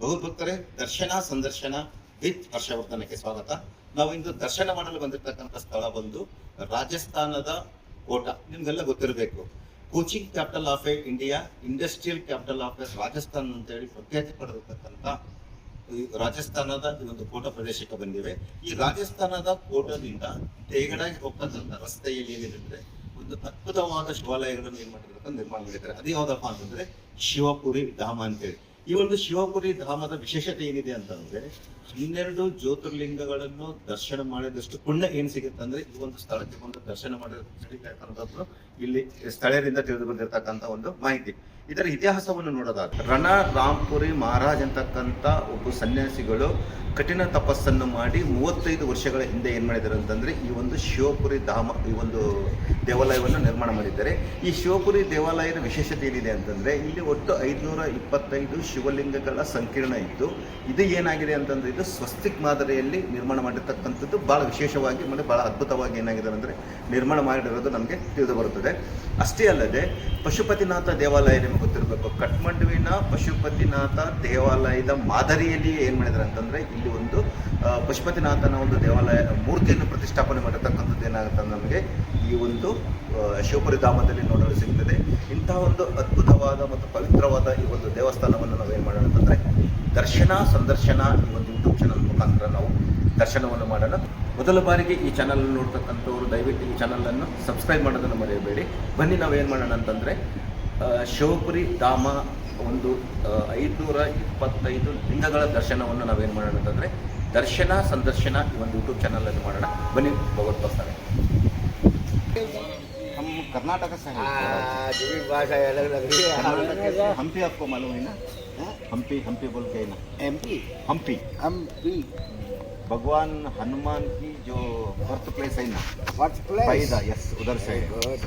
ಭಕ್ತರೇ, ದರ್ಶನ ಸಂದರ್ಶನ ವಿತ್ ಹರ್ಷವರ್ಧನಕ್ಕೆ ಸ್ವಾಗತ. ನಾವು ಇಂದು ದರ್ಶನ ಮಾಡಲು ಬಂದಿರತಕ್ಕಂಥ ಸ್ಥಳ ಬಂದು ರಾಜಸ್ಥಾನದ ಕೋಟಾ. ನಿಮ್ಗೆಲ್ಲ ಗೊತ್ತಿರಬೇಕು, coaching capital of India, industrial capital of Rajasthan ಅಂತ ಹೇಳಿ ಪ್ರಖ್ಯಾತಿ ಪಡೆದಿರ್ತಕ್ಕಂಥ ಈ ರಾಜಸ್ಥಾನದ ಈ ಒಂದು ಕೋಟಾ ಪ್ರದೇಶಕ್ಕೆ ಬಂದಿವೆ. ಈ ರಾಜಸ್ಥಾನದ ಕೋಟದಿಂದ ತೇಗಡಾಗಿ ಹೋಗ್ತಕ್ಕಂಥ ರಸ್ತೆಯಲ್ಲಿ ಏನಿದೆ ಒಂದು ಅದ್ಭುತವಾದ ಶಿವಾಲಯಗಳನ್ನು ನಿರ್ಮಾಣ ಮಾಡಿದ್ದಾರೆ. ಅದು ಯಾವ್ದಪ್ಪ ಅಂತಂದ್ರೆ ಶಿವಪುರಿ ಧಾಮ ಅಂತೇಳಿ. ಈ ಒಂದು ಶಿವಪುರಿ ಧಾಮದ ವಿಶೇಷತೆ ಏನಿದೆ ಅಂತಂದ್ರೆ 12 ಜ್ಯೋತಿರ್ಲಿಂಗಗಳನ್ನು ದರ್ಶನ ಮಾಡಿದಷ್ಟು ಪುಣ್ಯ ಏನ್ ಸಿಗುತ್ತೆ ಅಂದ್ರೆ ಈ ಒಂದು ಸ್ಥಳಕ್ಕೆ ಬಂದು ದರ್ಶನ ಮಾಡಿರ್ತಕ್ಕಂಥದ್ದು ಇಲ್ಲಿ ಸ್ಥಳೀಯರಿಂದ ತಿಳಿದು ಬಂದಿರತಕ್ಕಂಥ ಒಂದು ಮಾಹಿತಿ. ಇದರ ಇತಿಹಾಸವನ್ನು ನೋಡೋದಾದ್ರೆ ರಣ ರಾಂಪುರಿ ಮಹಾರಾಜ್ ಅಂತಕ್ಕಂಥ ಒಬ್ಬ ಸನ್ಯಾಸಿಗಳು ಕಠಿಣ ತಪಸ್ಸನ್ನು ಮಾಡಿ 35 ವರ್ಷಗಳ ಹಿಂದೆ ಏನ್ ಮಾಡಿದ್ದಾರೆ ಅಂತಂದ್ರೆ ಈ ಒಂದು ಶಿವಪುರಿ ಧಾಮ, ಈ ಒಂದು ದೇವಾಲಯವನ್ನು ನಿರ್ಮಾಣ ಮಾಡಿದ್ದಾರೆ. ಈ ಶಿವಪುರಿ ದೇವಾಲಯದ ವಿಶೇಷತೆ ಏನಿದೆ ಅಂತಂದ್ರೆ ಇಲ್ಲಿ ಒಟ್ಟು 525 ಶಿವಲಿಂಗಗಳ ಸಂಕೀರ್ಣ ಇದ್ದು, ಇದು ಏನಾಗಿದೆ ಅಂತಂದ್ರೆ ಇದು ಸ್ವಸ್ತಿಕ್ ಮಾದರಿಯಲ್ಲಿ ನಿರ್ಮಾಣ ಮಾಡಿರ್ತಕ್ಕಂಥದ್ದು. ಬಹಳ ವಿಶೇಷವಾಗಿ ಮತ್ತೆ ಬಹಳ ಅದ್ಭುತವಾಗಿ ಏನಾಗಿದೆ ಅಂದ್ರೆ ನಿರ್ಮಾಣ ಮಾಡಿರೋದು ನಮಗೆ ತಿಳಿದು ಬರುತ್ತದೆ. ಅಷ್ಟೇ ಅಲ್ಲದೆ ಪಶುಪತಿನಾಥ ದೇವಾಲಯ ನಿಮಗೆ ಗೊತ್ತಿರಬೇಕು, ಕಠ್ಮಂಡುವಿನ ಪಶುಪತಿನಾಥ ದೇವಾಲಯದ ಮಾದರಿಯಲ್ಲಿ ಏನ್ ಮಾಡಿದ್ದಾರೆ ಅಂತಂದ್ರೆ ಇಲ್ಲಿ ಒಂದು ಪಶುಪತಿನಾಥನ ಒಂದು ದೇವಾಲಯ ಮೂರ್ತಿಯನ್ನು ಪ್ರತಿಷ್ಠಾಪನೆ ಮಾಡಿರ್ತಕ್ಕಂಥದ್ದು ಏನಾಗುತ್ತೆ ನಮಗೆ ಈ ಒಂದು ಶಿವಪುರಿ ಧಾಮದಲ್ಲಿ ನೋಡಲು ಸಿಗ್ತದೆ. ಇಂತಹ ಒಂದು ಅದ್ಭುತವಾದ ಮತ್ತು ಪವಿತ್ರವಾದ ಈ ಒಂದು ದೇವಸ್ಥಾನವನ್ನು ನಾವು ಏನು ಮಾಡೋಣ ಅಂತಂದ್ರೆ ದರ್ಶನ ಸಂದರ್ಶನ ಈ ಒಂದು ಯೂಟ್ಯೂಬ್ ಚಾನಲ್ ಮುಖಾಂತರ ನಾವು ದರ್ಶನವನ್ನು ಮಾಡೋಣ. ಮೊದಲ ಬಾರಿಗೆ ಈ ಚಾನಲ್ ನೋಡ್ತಕ್ಕಂಥವ್ರು ದಯವಿಟ್ಟು ಈ ಚಾನಲನ್ನು ಸಬ್ಸ್ಕ್ರೈಬ್ ಮಾಡೋದನ್ನು ಮರೆಯಬೇಡಿ. ಬನ್ನಿ ನಾವೇನು ಮಾಡೋಣ ಅಂತಂದರೆ ಶಿವಪುರಿ ಧಾಮ ಒಂದು 525 ಲಿಂಗಗಳ ದರ್ಶನವನ್ನು ನಾವೇನು ಮಾಡೋಣ ಅಂತಂದರೆ ದರ್ಶನ ಸಂದರ್ಶನ ಈ ಒಂದು ಯೂಟ್ಯೂಬ್ ಚಾನಲನ್ನು ಮಾಡೋಣ. ಬನ್ನಿ ಭಗವತ್ ಪ್ರಸ್ತಾವ. हम कर्नाटक से हैं। भाषा अलग लग रही है। हम्पी आपको मालूम है ना? हम्पी हम्पी बोल के ना, एमपी हम्पी हम्पी भगवान हनुमान की जो बर्थ प्लेस है ना, व्हाट प्लेस पैदा, यस उधर से है। गुड।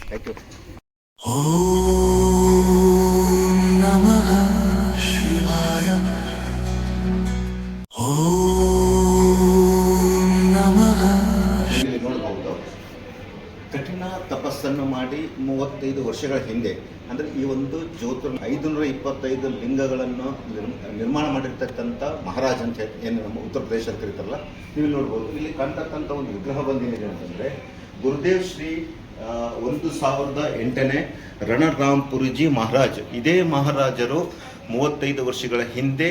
Thank you. ओम नमः शिवाय। ओम नमः। ಇಲ್ಲಿ ನೋಡಬಹುದು, ಕಠಿಣ ತಪಸ್ಸನ್ನು ಮಾಡಿ 35 ವರ್ಷಗಳ ಹಿಂದೆ ಅಂದ್ರೆ ಈ ಒಂದು 525 ಲಿಂಗಗಳನ್ನು ನಿರ್ಮಾಣ ಮಾಡಿರ್ತಕ್ಕಂಥ ಮಹಾರಾಜ್ ಅಂತ ಏನು ನಮ್ಮ ಉತ್ತರ ಪ್ರದೇಶದಲ್ಲಿ ಕರೀತಾರಲ್ಲ, ನೀವು ನೋಡ್ಬೋದು. ಇಲ್ಲಿ ಕಾಣ್ತಕ್ಕಂಥ ಒಂದು ವಿಗ್ರಹ ಬಂದೇನಿದೆ ಅಂತಂದ್ರೆ ಗುರುದೇವ್ ಶ್ರೀ 1008ನೇ ರಣರಾಂಪುರಿಜಿ ಮಹಾರಾಜ್. ಇದೇ ಮಹಾರಾಜರು 35 ವರ್ಷಗಳ ಹಿಂದೆ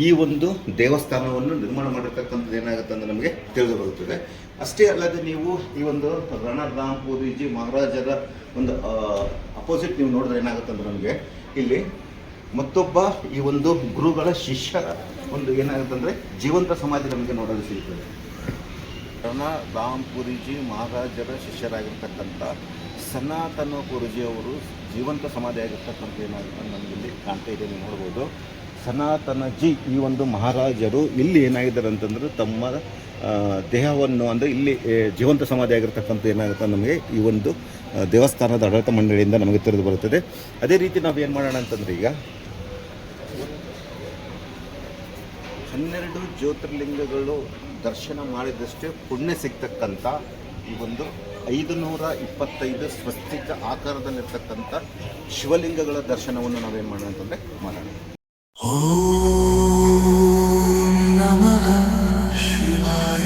ಈ ಒಂದು ದೇವಸ್ಥಾನವನ್ನು ನಿರ್ಮಾಣ ಮಾಡಿರ್ತಕ್ಕಂಥದ್ದು ಏನಾಗುತ್ತೆ ಅಂದ್ರೆ ನಮಗೆ ತಿಳಿದು ಬರುತ್ತದೆ. ಅಷ್ಟೇ ಅಲ್ಲದೆ ನೀವು ಈ ಒಂದು ರಣರಾಂಪುರಿಜಿ ಮಹಾರಾಜರ ಒಂದು ಅಪೋಸಿಟ್ ನೀವು ನೋಡಿದ್ರೆ ಏನಾಗುತ್ತೆ ಅಂದ್ರೆ ನಮಗೆ ಇಲ್ಲಿ ಮತ್ತೊಬ್ಬ ಈ ಒಂದು ಗುರುಗಳ ಶಿಷ್ಯರ ಒಂದು ಏನಾಗುತ್ತೆ ಅಂದರೆ ಜೀವಂತ ಸಮಾಧಿ ನಮಗೆ ನೋಡಲು ಸಿಗ್ತದೆ. ರಣರಾಂಪುರಿಜಿ ಮಹಾರಾಜರ ಶಿಷ್ಯರಾಗಿರ್ತಕ್ಕಂಥ ಸನಾತನ ಪುರಿಜಿ ಅವರು ಜೀವಂತ ಸಮಾಧಿ ಆಗಿರ್ತಕ್ಕಂಥ ಏನಾಗುತ್ತೆ ನಮಗಿಲ್ಲಿ ಕಾಣ್ತಾ ಇದೆ, ನೀವು ನೋಡ್ಬೋದು. ಸನಾತನಜಿ ಈ ಒಂದು ಮಹಾರಾಜರು ಇಲ್ಲಿ ಏನಾಗಿದ್ದಾರೆ ಅಂತಂದ್ರೆ ತಮ್ಮ ದೇಹವನ್ನು ಅಂದರೆ ಇಲ್ಲಿ ಜೀವಂತ ಸಮಾಧಿ ಆಗಿರ್ತಕ್ಕಂಥ ಏನಾಗುತ್ತೆ ನಮಗೆ ಈ ಒಂದು ದೇವಸ್ಥಾನದ ಆಡಳಿತ ಮಂಡಳಿಯಿಂದ ನಮಗೆ ತಿಳಿದು ಬರುತ್ತದೆ. ಅದೇ ರೀತಿ ನಾವು ಏನು ಮಾಡೋಣ ಅಂತಂದರೆ ಈಗ 12 ಜ್ಯೋತಿರ್ಲಿಂಗಗಳು ದರ್ಶನ ಮಾಡಿದಷ್ಟೇ ಪುಣ್ಯ ಸಿಗ್ತಕ್ಕಂಥ ಈ ಒಂದು 525 ಸ್ವಸ್ತಿಕ ಆಕಾರದಲ್ಲಿರ್ತಕ್ಕಂಥ ಶಿವಲಿಂಗಗಳ ದರ್ಶನವನ್ನು ನಾವೇನು ಮಾಡೋಣ ಅಂತಂದರೆ ಮಾಡೋಣ. ಓಂ ನಮಃ ಶಿವಾಯ.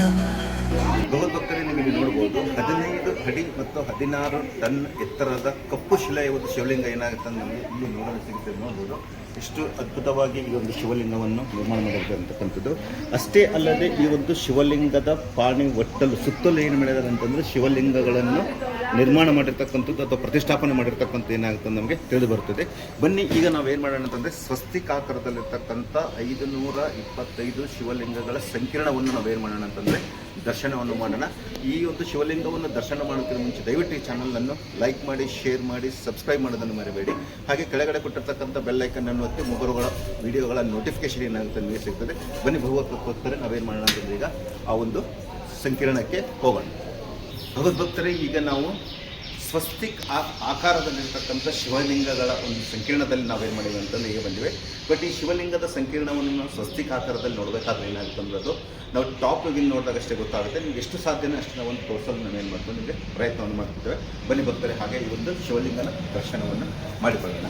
ಭಗವದ್ಭಕ್ತರೇ, ನೀವು ಇಲ್ಲಿ ನೋಡ್ಬೋದು 15 ಅಡಿ ಮತ್ತು 16 ಟನ್ ಎತ್ತರದ ಕಪ್ಪು ಶಿಲೆಯ ಒಂದು ಶಿವಲಿಂಗ ಏನಾಗುತ್ತೆ ಅಂತ ನಮಗೆ ಇಲ್ಲಿ ನೋಡಲು ಸಿಗುತ್ತೆ. ನೋಡ್ಬೋದು ಎಷ್ಟು ಅದ್ಭುತವಾಗಿ ಈ ಒಂದು ಶಿವಲಿಂಗವನ್ನು ನಿರ್ಮಾಣ ಮಾಡಿರ್ತಕ್ಕಂಥದ್ದು. ಅಷ್ಟೇ ಅಲ್ಲದೆ ಈ ಒಂದು ಶಿವಲಿಂಗದ ಪಾಣಿ ಒಟ್ಟಲು ಸುತ್ತಲೂ ಏನು ಮಾಡಿದ್ದಾರೆ ಅಂತಂದರೆ ಶಿವಲಿಂಗಗಳನ್ನು ನಿರ್ಮಾಣ ಮಾಡಿರ್ತಕ್ಕಂಥದ್ದು ಅಥವಾ ಪ್ರತಿಷ್ಠಾಪನೆ ಮಾಡಿರ್ತಕ್ಕಂಥ ಏನಾಗುತ್ತೆ ನಮಗೆ ತಿಳಿದು ಬರ್ತದೆ. ಬನ್ನಿ ಈಗ ನಾವೇನು ಮಾಡೋಣ ಅಂತಂದರೆ ಸ್ವಸ್ತಿಕಾಕಾರದಲ್ಲಿರ್ತಕ್ಕಂಥ 525 ಶಿವಲಿಂಗಗಳ ಸಂಕೀರ್ಣವನ್ನು ನಾವೇನು ಮಾಡೋಣ ಅಂತಂದರೆ ದರ್ಶನವನ್ನು ಮಾಡೋಣ. ಈ ಒಂದು ಶಿವಲಿಂಗವನ್ನು ದರ್ಶನ ಮಾಡೋದಕ್ಕಿಂತ ಮುಂಚೆ ದಯವಿಟ್ಟು ಈ ಚಾನಲನ್ನು ಲೈಕ್ ಮಾಡಿ, ಶೇರ್ ಮಾಡಿ, ಸಬ್ಸ್ಕ್ರೈಬ್ ಮಾಡೋದನ್ನು ಮರಿಬೇಡಿ. ಹಾಗೆ ಕೆಳಗಡೆ ಕೊಟ್ಟಿರ್ತಕ್ಕಂಥ ಬೆಲ್ ಐಕನ್ನನ್ನು ಒತ್ತಿ ಮುಂಬರುವ ವಿಡಿಯೋಗಳ ನೋಟಿಫಿಕೇಶನ್ ಏನಾಗುತ್ತೆ ನಿಮಗೆ ಸಿಗ್ತದೆ. ಬನ್ನಿ ಭಗವದ್ಭಕ್ತರೇ, ನಾವೇನು ಮಾಡೋಣ ಅಂತಂದರೆ ಈಗ ಆ ಒಂದು ಸಂಕೀರ್ಣಕ್ಕೆ ಹೋಗೋಣ. ಭಗವದ್ಭಕ್ತರೇ, ಈಗ ನಾವು ಸ್ವಸ್ತಿಕ್ ಆಕಾರದಲ್ಲಿರ್ತಕ್ಕಂಥ ಶಿವಲಿಂಗಗಳ ಒಂದು ಸಂಕೀರ್ಣದಲ್ಲಿ ನಾವೇನು ಮಾಡಿದ್ವಿ ಅಂತಂದರೆ ಈಗ ಬಂದಿವೆ. ಬಟ್ ಈ ಶಿವಲಿಂಗದ ಸಂಕೀರ್ಣವನ್ನು ನಾವು ಸ್ವಸ್ತಿಕ್ ಆಕಾರದಲ್ಲಿ ನೋಡಬೇಕಾದ್ರೆ ಏನಾಗುತ್ತೆ ಅನ್ನೋದು ನಾವು ಟಾಪ್ ವ್ಯೂವಿಂಗ್ ನೋಡಿದಾಗಷ್ಟೇ ಗೊತ್ತಾಗುತ್ತೆ. ನಿಮ್ಗೆ ಎಷ್ಟು ಸಾಧ್ಯನೇ ಅಷ್ಟು ನಾವು ಒಂದು ತೋರಿಸಲು ನಾವೇನು ಮಾಡ್ತೀವಿ, ನಿಮಗೆ ಪ್ರಯತ್ನವನ್ನು ಮಾಡ್ತಿದ್ದೇವೆ. ಬನ್ನಿ ಭಕ್ತರೆ, ಹಾಗೆ ಈ ಒಂದು ಶಿವಲಿಂಗನ ದರ್ಶನವನ್ನು ಮಾಡಿಕೊಳ್ಳೋಣ.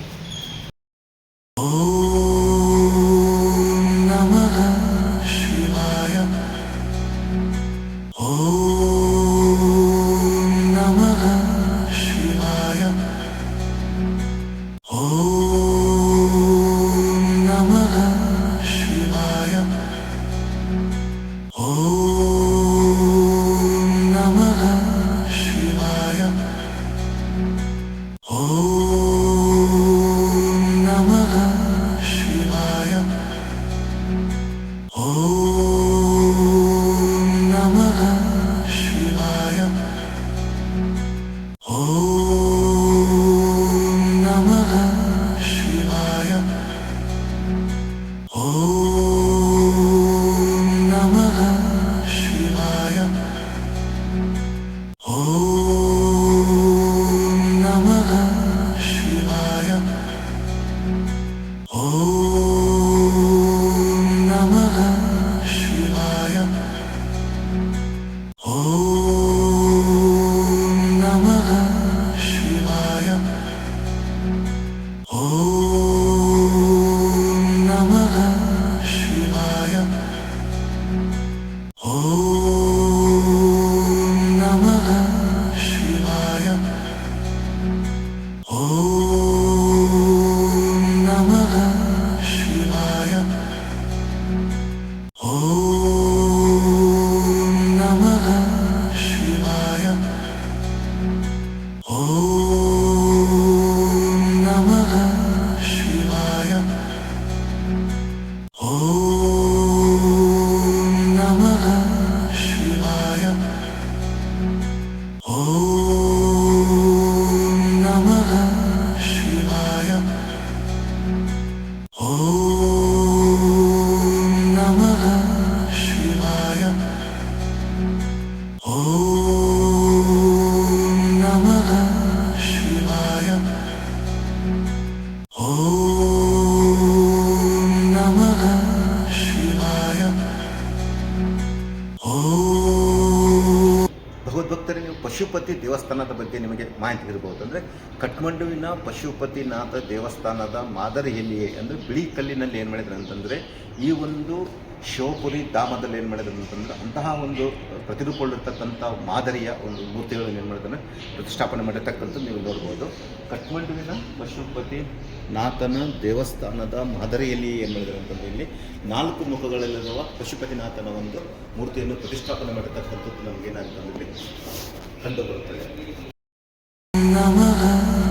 Namah Shivaya. Om Namah Shivaya. Om Namah Shivaya. Om Namah Shivaya. Om Namah Shivaya. Om Namah Shivaya. Om Namah Shivaya. Om Namah Shivaya. Om Namah Shivaya. Om Namah Shivaya. Om Namah Shivaya. Om Namah Shivaya. Om Namah Shivaya. Om Namah Shivaya. ಭಗವದ್ಭಕ್ತರಿಗೆ ನೀವು ಪಶುಪತಿ ದೇವಸ್ಥಾನದ ಬಗ್ಗೆ ನಿಮಗೆ ಮಾಹಿತಿ ಇರಬಹುದು. ಅಂದರೆ ಕಠ್ಮಂಡುವಿನ ಪಶುಪತಿನಾಥ ದೇವಸ್ಥಾನದ ಮಾದರಿಯಲ್ಲಿಯೇ ಅಂದರೆ ಬಿಳಿ ಕಲ್ಲಿನಲ್ಲಿ ಏನು ಮಾಡಿದ್ರು ಅಂತಂದರೆ ಈ ಒಂದು ಶಿವಪುರಿ ಧಾಮದಲ್ಲಿ ಏನು ಮಾಡಿದ್ರು ಅಂತಂದರೆ ಅಂತಹ ಒಂದು ಪ್ರತಿರೂಪಗೊಳ್ಳಿರ್ತಕ್ಕಂಥ ಮಾದರಿಯ ಒಂದು ಮೂರ್ತಿಗಳನ್ನು ಏನು ಮಾಡಿದ್ರೆ ಪ್ರತಿಷ್ಠಾಪನೆ ಮಾಡಿರ್ತಕ್ಕಂಥದ್ದು ನೀವು ನೋಡ್ಬೋದು. ಕಠ್ಮಂಡುವಿನ ಪಶುಪತಿನಾಥನ ದೇವಸ್ಥಾನದ ಮಾದರಿಯಲ್ಲಿ ಏನು ಮಾಡಿದ್ರು ಅಂತಂದರೆ ಇಲ್ಲಿ 4 ಮುಖಗಳಲ್ಲಿರುವ ಪಶುಪತಿನಾಥನ ಒಂದು ಮೂರ್ತಿಯನ್ನು ಪ್ರತಿಷ್ಠಾಪನೆ ಮಾಡಿರ್ತಕ್ಕಂಥದ್ದು ನಮಗೇನಾಗ್ತದೆ ಕಂಡು ಬರುತ್ತದೆ. Namah